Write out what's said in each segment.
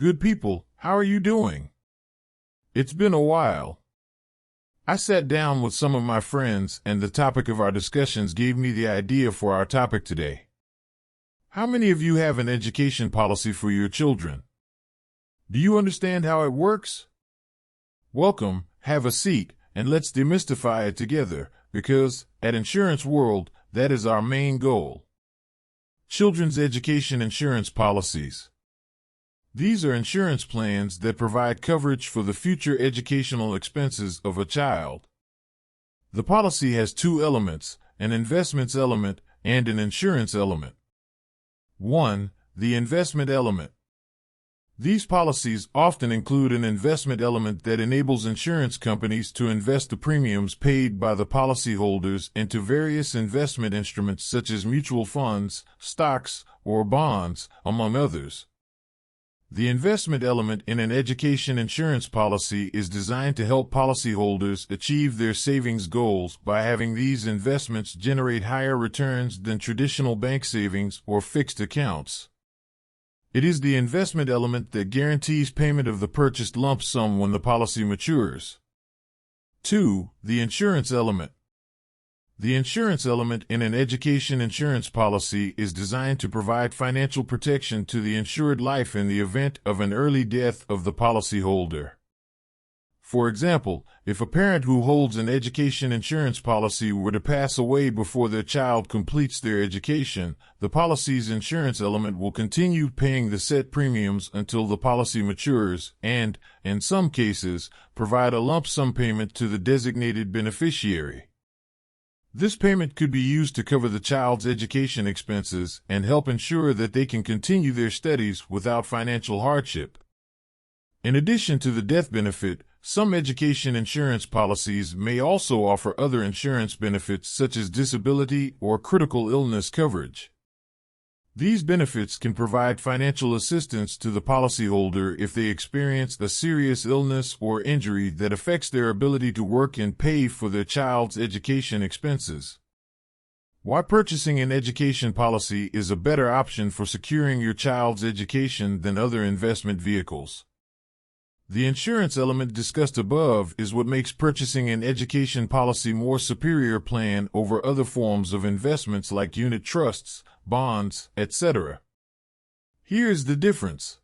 Good people, how are you doing? It's been a while. I sat down with some of my friends, and the topic of our discussions gave me the idea for our topic today. How many of you have an education policy for your children? Do you understand how it works? Welcome, have a seat, and let's demystify it together, because, at Insurance World, that is our main goal. Children's education insurance policies. These are insurance plans that provide coverage for the future educational expenses of a child. The policy has two elements, an investments element and an insurance element. 1. The investment element. These policies often include an investment element that enables insurance companies to invest the premiums paid by the policyholders into various investment instruments such as mutual funds, stocks, or bonds, among others. The investment element in an education insurance policy is designed to help policyholders achieve their savings goals by having these investments generate higher returns than traditional bank savings or fixed accounts. It is the investment element that guarantees payment of the purchased lump sum when the policy matures. 2. The insurance element. The insurance element in an education insurance policy is designed to provide financial protection to the insured life in the event of an early death of the policyholder. For example, if a parent who holds an education insurance policy were to pass away before their child completes their education, the policy's insurance element will continue paying the set premiums until the policy matures and, in some cases, provide a lump sum payment to the designated beneficiary. This payment could be used to cover the child's education expenses and help ensure that they can continue their studies without financial hardship. In addition to the death benefit, some education insurance policies may also offer other insurance benefits such as disability or critical illness coverage. These benefits can provide financial assistance to the policyholder if they experience a serious illness or injury that affects their ability to work and pay for their child's education expenses. Why purchasing an education policy is a better option for securing your child's education than other investment vehicles. The insurance element discussed above is what makes purchasing an education policy more superior plan over other forms of investments like unit trusts, bonds, etc. Here's the difference.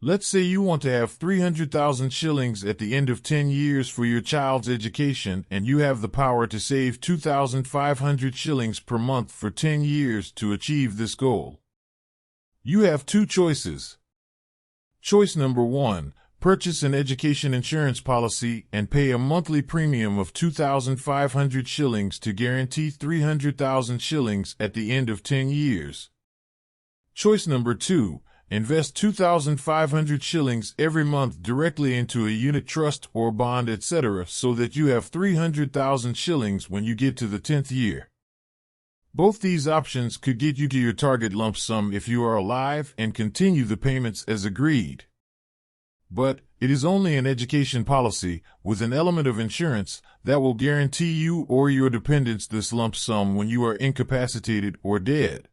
Let's say you want to have 300,000 shillings at the end of 10 years for your child's education and you have the power to save 2,500 shillings per month for 10 years to achieve this goal. You have two choices. Choice number 1. Purchase an education insurance policy and pay a monthly premium of 2,500 shillings to guarantee 300,000 shillings at the end of 10 years. Choice number 2. Invest 2,500 shillings every month directly into a unit trust or bond, etc., so that you have 300,000 shillings when you get to the 10th year. Both these options could get you to your target lump sum if you are alive and continue the payments as agreed. But it is only an education policy, with an element of insurance, that will guarantee you or your dependents this lump sum when you are incapacitated or dead.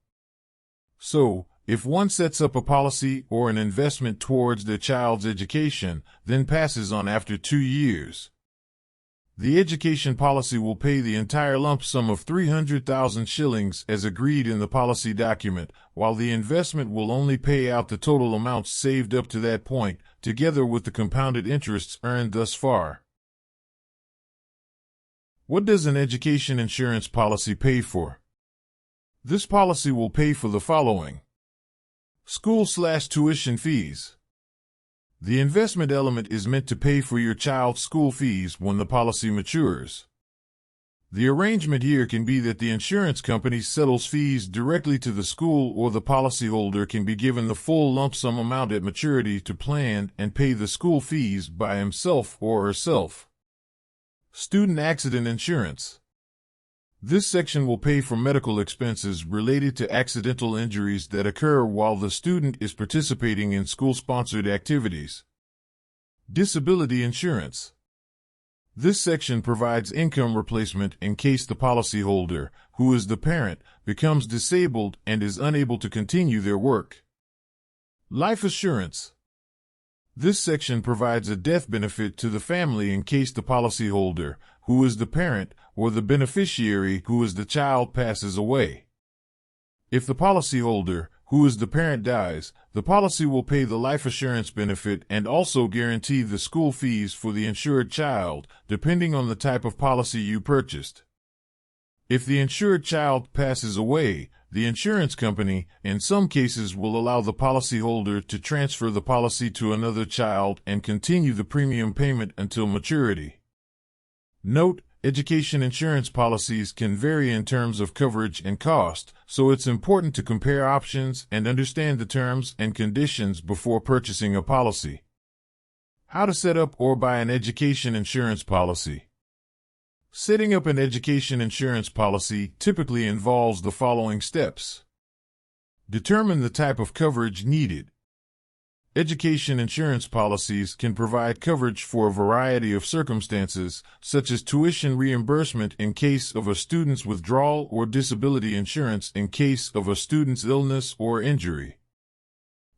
So, if one sets up a policy or an investment towards their child's education, then passes on after 2 years, the education policy will pay the entire lump sum of 300,000 shillings as agreed in the policy document, while the investment will only pay out the total amounts saved up to that point, together with the compounded interests earned thus far. What does an education insurance policy pay for? This policy will pay for the following. School/tuition fees. The investment element is meant to pay for your child's school fees when the policy matures. The arrangement here can be that the insurance company settles fees directly to the school, or the policyholder can be given the full lump sum amount at maturity to plan and pay the school fees by himself or herself. Student accident insurance. This section will pay for medical expenses related to accidental injuries that occur while the student is participating in school-sponsored activities. Disability insurance. This section provides income replacement in case the policyholder, who is the parent, becomes disabled and is unable to continue their work. Life assurance. This section provides a death benefit to the family in case the policyholder, who is the parent, or the beneficiary, who is the child, passes away. If the policyholder, who is the parent, dies, the policy will pay the life assurance benefit and also guarantee the school fees for the insured child, depending on the type of policy you purchased. If the insured child passes away, the insurance company, in some cases, will allow the policyholder to transfer the policy to another child and continue the premium payment until maturity. Note: education insurance policies can vary in terms of coverage and cost, so it's important to compare options and understand the terms and conditions before purchasing a policy. How to set up or buy an education insurance policy. Setting up an education insurance policy typically involves the following steps. Determine the type of coverage needed. Education insurance policies can provide coverage for a variety of circumstances, such as tuition reimbursement in case of a student's withdrawal or disability insurance in case of a student's illness or injury.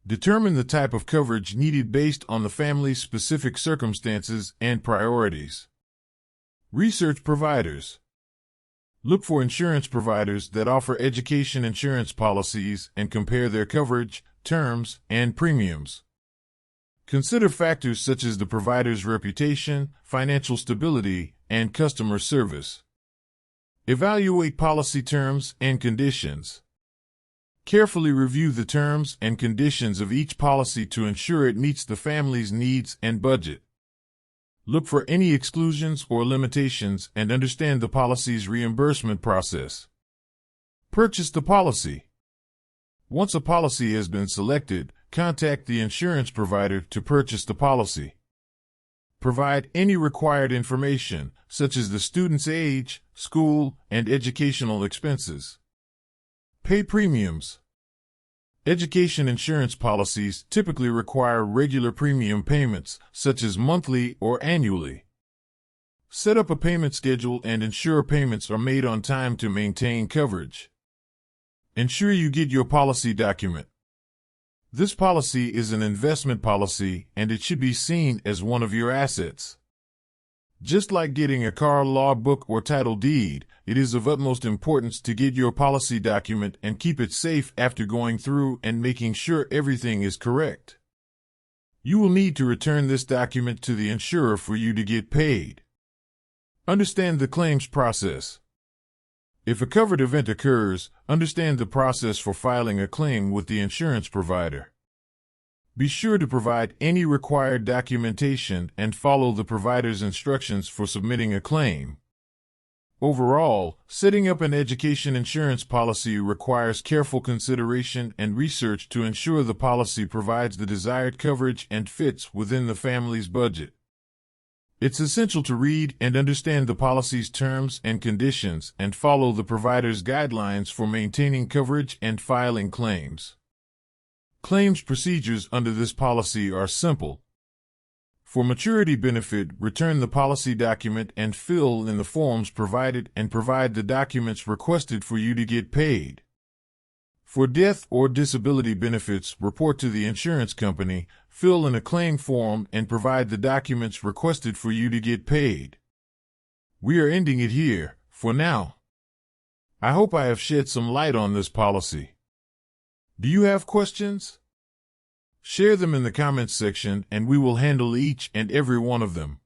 Determine the type of coverage needed based on the family's specific circumstances and priorities. Research providers. Look for insurance providers that offer education insurance policies and compare their coverage, terms, and premiums. Consider factors such as the provider's reputation, financial stability, and customer service. Evaluate policy terms and conditions. Carefully review the terms and conditions of each policy to ensure it meets the family's needs and budget. Look for any exclusions or limitations and understand the policy's reimbursement process. Purchase the policy. Once a policy has been selected, contact the insurance provider to purchase the policy. Provide any required information, such as the student's age, school, and educational expenses. Pay premiums. Education insurance policies typically require regular premium payments, such as monthly or annually. Set up a payment schedule and ensure payments are made on time to maintain coverage. Ensure you get your policy document. This policy is an investment policy and it should be seen as one of your assets. Just like getting a car logbook or title deed, it is of utmost importance to get your policy document and keep it safe after going through and making sure everything is correct. You will need to return this document to the insurer for you to get paid. Understand the claims process. If a covered event occurs, understand the process for filing a claim with the insurance provider. Be sure to provide any required documentation and follow the provider's instructions for submitting a claim. Overall, setting up an education insurance policy requires careful consideration and research to ensure the policy provides the desired coverage and fits within the family's budget. It's essential to read and understand the policy's terms and conditions and follow the provider's guidelines for maintaining coverage and filing claims. Claims procedures under this policy are simple. For maturity benefit, return the policy document and fill in the forms provided and provide the documents requested for you to get paid. For death or disability benefits, report to the insurance company, fill in a claim form, and provide the documents requested for you to get paid. We are ending it here, for now. I hope I have shed some light on this policy. Do you have questions? Share them in the comments section and we will handle each and every one of them.